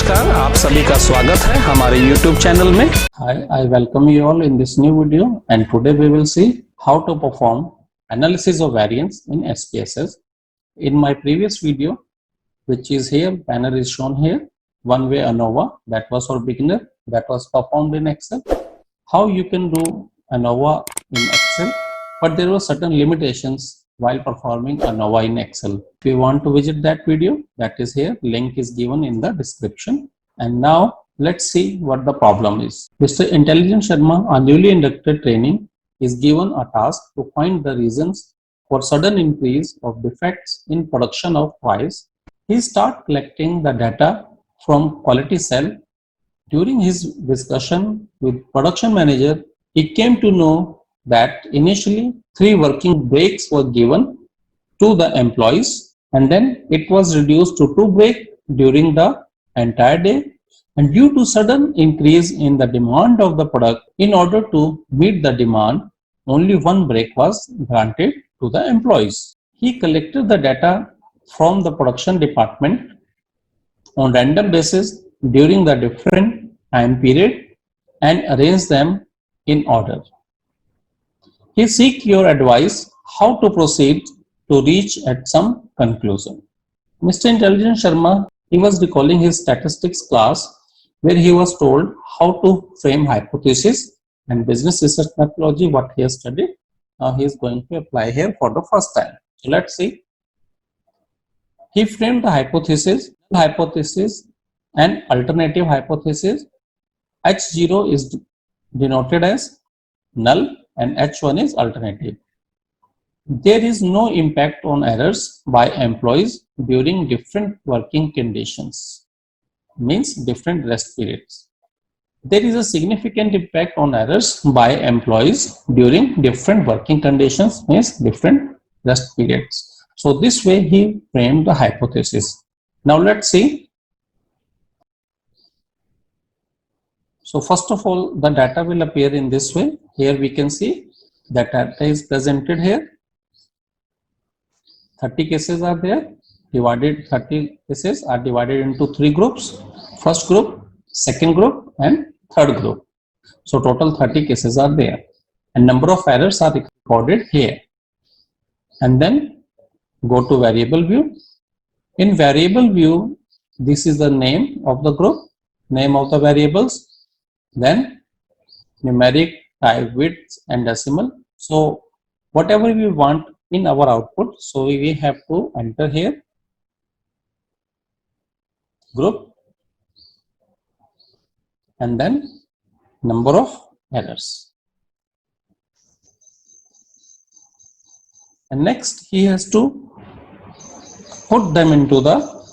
नमस्कार, आप सभी का स्वागत है हमारे YouTube चैनल में। Hi, I welcome you all in this new video, and today we will see how to perform analysis of variance in SPSS. In my previous video, which is here, banner is shown here, one-way ANOVA, that was for beginner, that was performed in Excel. How you can do ANOVA in Excel, but there were certain limitations while performing ANOVA in Excel. If you want to visit that video, that is here, link is given in the description. And now let's see what the problem is. Mr. Intelligent Sharma, a newly inducted training, is given a task to find the reasons for sudden increase of defects in production of toys. He starts collecting the data from quality cell. During his discussion with production manager, he came to know that initially 3 working breaks were given to the employees, and then it was reduced to 2 breaks during the entire day. And due to sudden increase in the demand of the product, in order to meet the demand, only 1 break was granted to the employees. He collected the data from the production department on random basis during the different time period and arranged them in order. He seek your advice how to proceed to reach at some conclusion. Mr. Intelligent Sharma, he was recalling his statistics class where he was told how to frame hypothesis and business research methodology, what he has studied. Now he is going to apply here for the first time. So let's see. He framed the hypothesis and alternative hypothesis. H0 is denoted as null and H1 is alternative. There is no impact on errors by employees during different working conditions, means different rest periods. There is a significant impact on errors by employees during different working conditions, means different rest periods. So this way he framed the hypothesis. Now let's see. So first of all, the data will appear in this way. Here we can see that data is presented here. 30 cases are there. 30 cases are divided into 3 groups. First group, second group, and third group. So total 30 cases are there. And number of errors are recorded here. And then go to variable view. In variable view, this is the name of the group, name of the variables, then numeric, type, width, and decimal. So whatever we want in our output, so we have to enter here group and then number of errors. And next he has to put them into the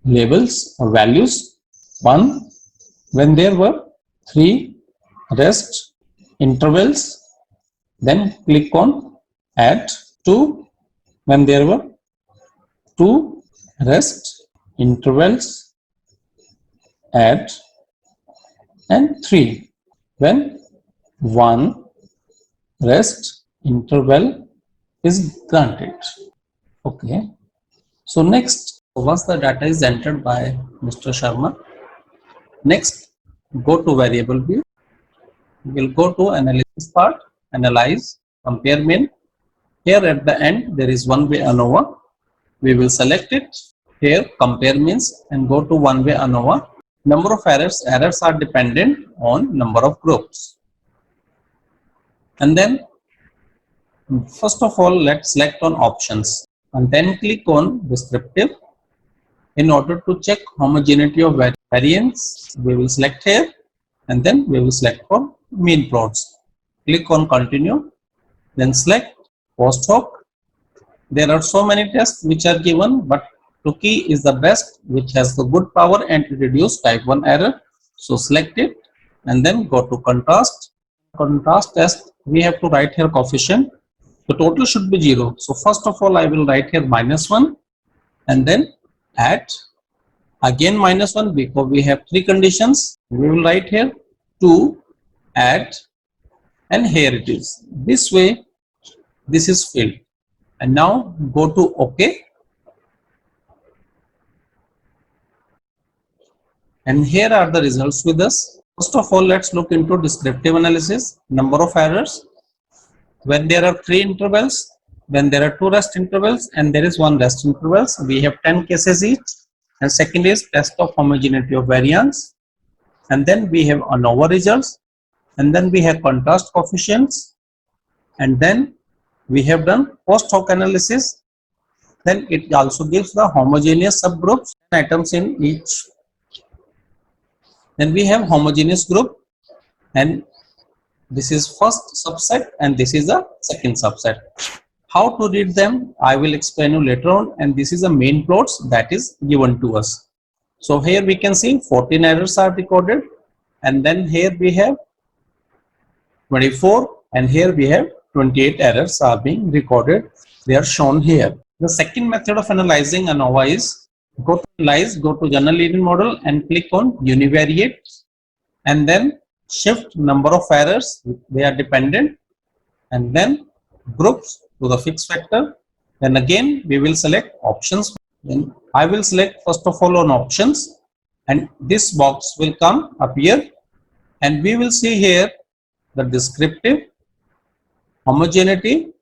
labels or values. 1, when there were 3 rest intervals, then click on add. 2, when there were 2 rest intervals, add. And 3, when 1 rest interval is granted. Okay. So next, once the data is entered by Mr. Sharma, next go to variable view. We'll go to analysis part, analyze, compare min. Here at the end there is one-way ANOVA. We will select it. Here compare means and go to one-way ANOVA. Number of errors are dependent on number of groups. And then first of all, let's select on options and then click on descriptive. In order to check homogeneity of variance, we will select here and then we will select for mean plots. Click on continue, then select post hoc. There are so many tests which are given, but Tukey is the best, which has the good power and reduce type 1 error. So select it and then go to contrast. Contrast test, we have to write here coefficient. The total should be 0. So first of all, I will write here -1 and then add again -1 because we have 3 conditions. We will write here 2, add, and here it is. This way, this is filled. And now go to OK. and here are the results with us. First of all, let's look into descriptive analysis. Number of errors when there are 3 intervals, when there are 2 rest intervals, and there is 1 rest intervals. We have 10 cases each. And second is test of homogeneity of variance, and then we have ANOVA results, and then we have contrast coefficients, and then we have done post hoc analysis. Then it also gives the homogeneous subgroups items in each. Then we have homogeneous group, and this is first subset and this is the second subset. How to read them I will explain you later on, and this is the main plots that is given to us. So here we can see 14 errors are recorded, and then here we have 24, and here we have 28 errors are being recorded. They are shown here. The second method of analyzing ANOVA is go to analyze, go to general linear model and click on univariate, and then shift number of errors, they are dependent, and then groups to the fixed factor. Then again we will select options. Then I will select first of all on options, and this box will come appear, and we will see here the descriptive, homogeneity,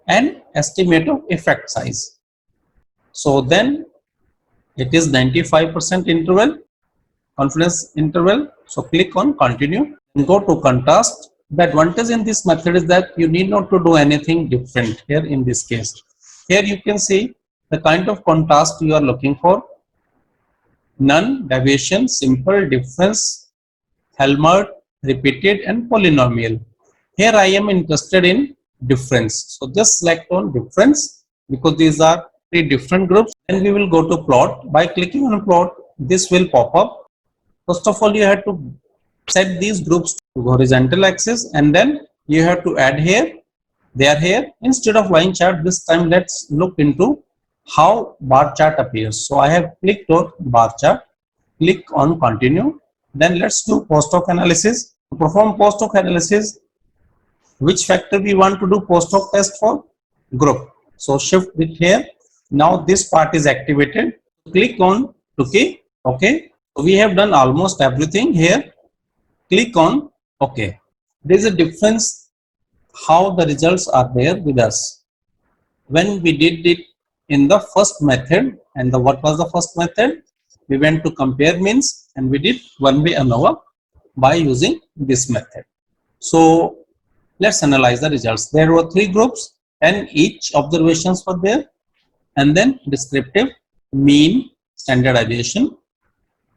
and estimate of effect size. So then it is 95% interval, confidence interval. So click on continue and go to contrast. The advantage in this method is that you need not to do anything different here in this case. Here you can see the kind of contrast you are looking for: none, deviation, simple, difference, Helmert, repeated, and polynomial. Here I am interested in difference, so just select on difference because these are 3 different groups. Then we will go to plot. By clicking on plot, this will pop up. First of all, you have to set these groups to horizontal axis, and then you have to add here. They are here. Instead of line chart, this time let's look into how bar chart appears. So I have clicked on bar chart. Click on continue. Then let's do post hoc analysis. To perform post hoc analysis, which factor we want to do post hoc test for? Group. So shift it here. Now this part is activated. Click on OK. Okay. So we have done almost everything here. Click on OK. There is a difference how the results are there with us. When we did it in the first method, and what was the first method? We went to compare means and we did one-way ANOVA by using this method. So let's analyze the results. There were 3 groups and each observations were there, and then descriptive, mean, standard deviation,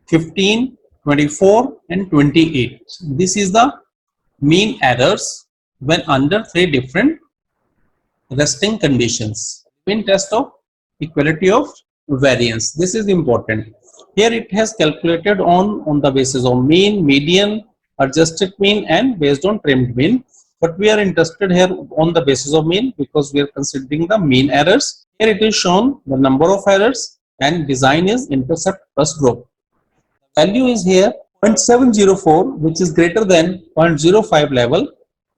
15, 24 and 28. This is the mean errors when under 3 different resting conditions. Mean test of equality of variance. This is important. Here it has calculated on the basis of mean, median, adjusted mean and based on trimmed mean. But we are interested here on the basis of mean because we are considering the mean errors. Here it is shown the number of errors and design is intercept plus group. Value is here 0.704, which is greater than 0.05 level,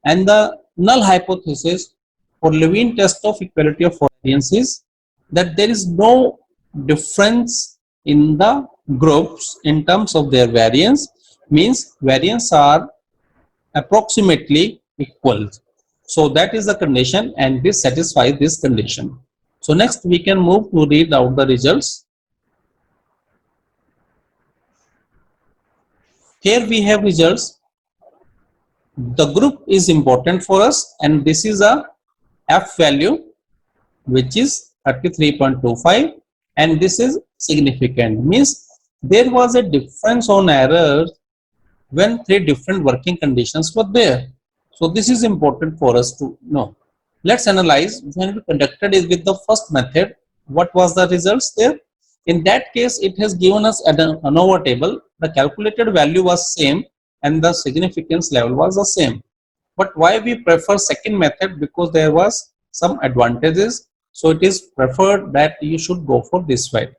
and the null hypothesis for Levene test of equality of variance is that there is no difference in the groups in terms of their variance, means variance are approximately equal. So that is the condition, and this satisfies this condition. So next we can move to read out the results. Here we have results. The group is important for us, and this is a F value which is 33.25, and this is significant, means there was a difference on errors when 3 different working conditions were there. So this is important for us to know. Let's analyze when we conducted it with the first method. What was the results there? In that case, it has given us an ANOVA table. The calculated value was same and the significance level was the same. But why we prefer second method? Because there was some advantages. So it is preferred that you should go for this way.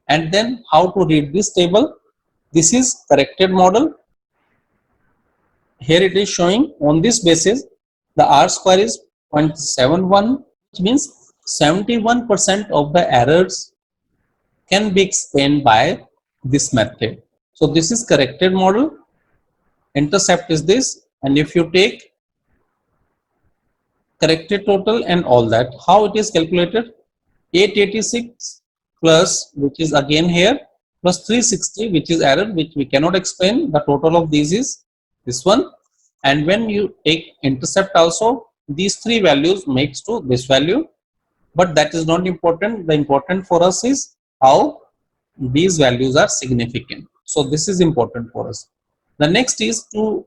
And then how to read this table? This is corrected model. Here it is showing on this basis the R square is 0.71, which means 71% of the errors can be explained by this method. So this is corrected model, intercept is this, and if you take corrected total and all that, how it is calculated? 886 plus, which is again here, plus 360, which is error, which we cannot explain. The total of these is this one. And when you take intercept also, these three values makes to this value, but that is not important. The important for us is how these values are significant. So this is important for us. The next is to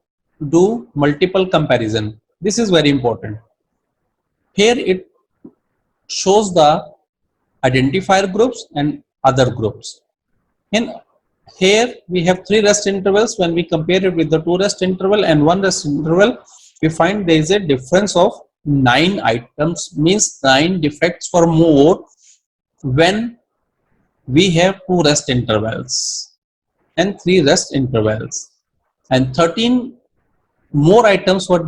do multiple comparison. This is very important. Here it shows the identifier groups and other groups. In here we have 3 rest intervals. When we compare it with the 2 rest interval and 1 rest interval, we find there is a difference of 9 items, means 9 defects or more when we have 2 rest intervals and 3 rest intervals, and 13 more items were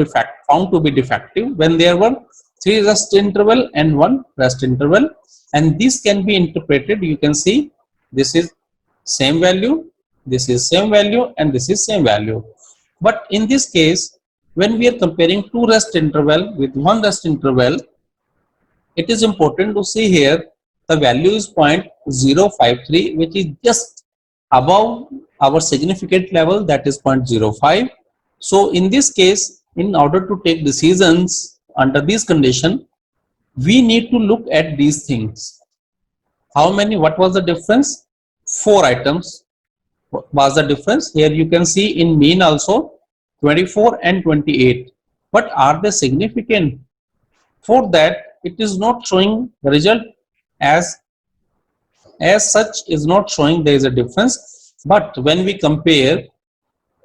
found to be defective when there were 3 rest interval and 1 rest interval. And this can be interpreted, you can see this is same value, this is same value, and this is same value. But in this case, when we are comparing 2 rest interval with 1 rest interval, it is important to see here the value is 0.053, which is just above our significant level, that is 0.05. So in this case, in order to take decisions under this condition, we need to look at these things. How many, what was the difference? 4 items was the difference. Here you can see in mean also 24 and 28. But are they significant? For that, it is not showing the result as such is not showing there is a difference. But when we compare,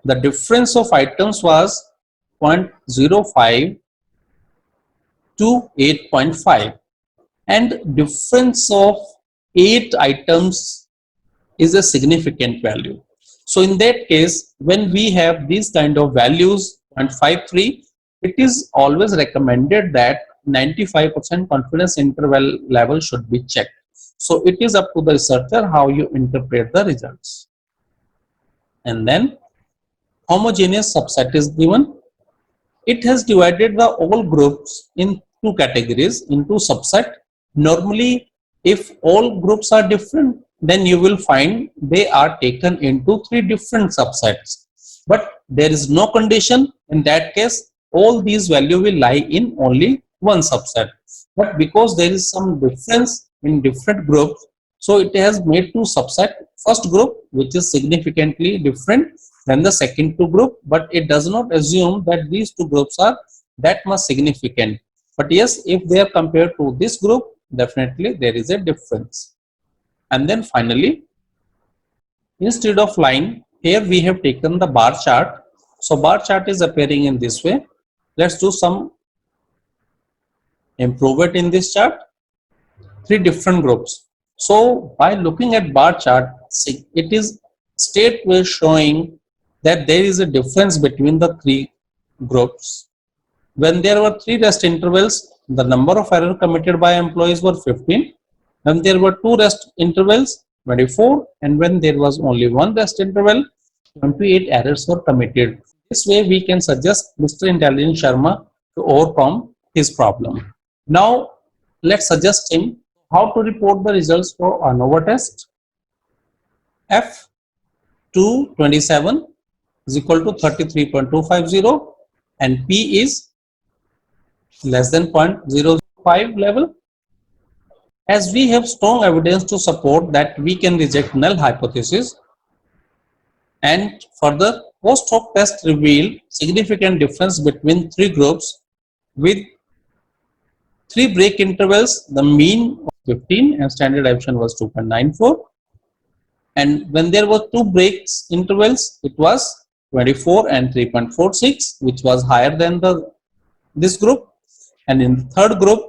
the difference of items was 0.05 to 8.5, and difference of 8 items is a significant value. So in that case, when we have these kind of values 0.53, it is always recommended that 95% confidence interval level should be checked. So it is up to the researcher how you interpret the results. And then homogeneous subset is given. It has divided the all groups in 2 categories, into subset. Normally, if all groups are different, then you will find they are taken into 3 different subsets. But there is no condition. In that case, all these values will lie in only one subset. But because there is some difference in different groups, so it has made 2 subset. First group, which is significantly different than the second 2 group, but it does not assume that these 2 groups are that much significant. But yes, if they are compared to this group, definitely there is a difference. And then finally, instead of line, here we have taken the bar chart. So bar chart is appearing in this way. Let's do some improvement in this chart. 3 different groups. So by looking at bar chart, see, it is straightway showing that there is a difference between the 3 groups. When there were 3 rest intervals, the number of errors committed by employees were 15. When there were 2 rest intervals, 24, and when there was only 1 rest interval, 28 errors were committed. This way we can suggest Mr. Intelligent Sharma to overcome his problem. Now let's suggest him how to report the results for ANOVA test. F227 is equal to 33.250 and P is less than 0.05 level. As we have strong evidence to support that we can reject null hypothesis, and further post hoc test revealed significant difference between 3 groups with 3 break intervals, the mean was 15 and standard deviation was 2.94, and when there were 2 breaks intervals, it was 24 and 3.46, which was higher than this group. And in the third group,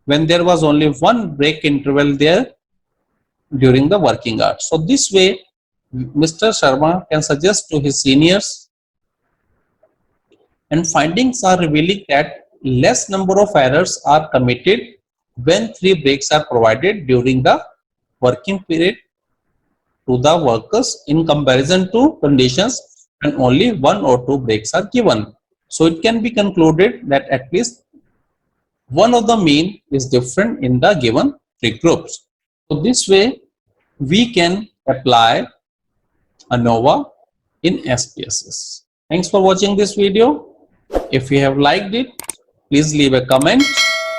when there was only 1 break interval there during the working hours. So this way Mr. Sharma can suggest to his seniors, and findings are revealing that less number of errors are committed when 3 breaks are provided during the working period, to the workers in comparison to conditions and only 1 or 2 breaks are given. So it can be concluded that at least one of the mean is different in the given 3 groups. So this way we can apply ANOVA in SPSS. Thanks for watching this video. If you have liked it, please leave a comment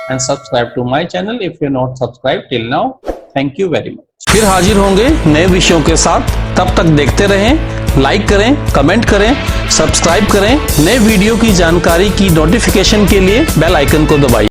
and subscribe to my channel if you are not subscribed till now. Thank you very much. फिर हाजिर होंगे नए विषयों के साथ। तब तक देखते रहें, लाइक करें, कमेंट करें, सब्सक्राइब करें। नए वीडियो की जानकारी की नोटिफिकेशन के लिए बेल आइकन को दबाइए।